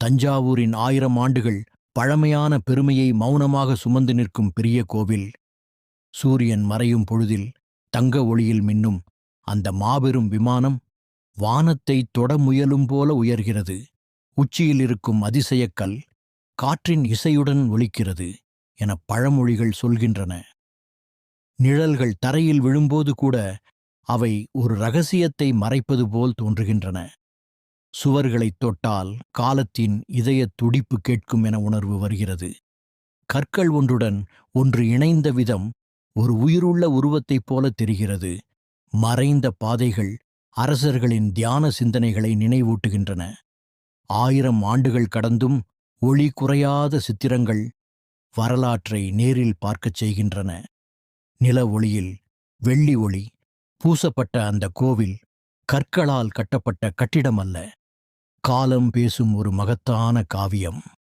தஞ்சாவூரின் 1000 ஆண்டுகள் பழமையான பெருமையை மௌனமாக சுமந்து நிற்கும் பெரிய கோவில். சூரியன் மறையும் பொழுதில் தங்க ஒளியில் மின்னும் அந்த மாபெரும் விமானம் வானத்தை தொட முயலும் போல உயர்கிறது. உச்சியில் இருக்கும் அதிசயக்கல் காற்றின் இசையுடன் ஒலிக்கிறது என பழமொழிகள் சொல்கின்றன. நிழல்கள் தரையில் விழும்போது கூட அவை ஒரு ரகசியத்தை மறைப்பது போல் தோன்றுகின்றன. சுவர்களைத் தொட்டால் காலத்தின் இதயத் துடிப்பு கேட்கும் என உணர்வு வருகிறது. கற்கள் ஒன்றுடன் ஒன்று இணைந்த விதம் ஒரு உயிருள்ள உருவத்தைப் போல தெரிகிறது. மறைந்த பாதைகள் அரசர்களின் தியான சிந்தனைகளை நினைவூட்டுகின்றன. 1000 ஆண்டுகள் கடந்தும் ஒளி குறையாத சித்திரங்கள் வரலாற்றை நேரில் பார்க்கச் செய்கின்றன. நில ஒளியில் வெள்ளி ஒளி பூசப்பட்ட அந்த கோவில் கற்களால் கட்டப்பட்ட கட்டிடம் அல்ல, காலம் பேசும் ஒரு மகத்தான காவியம்.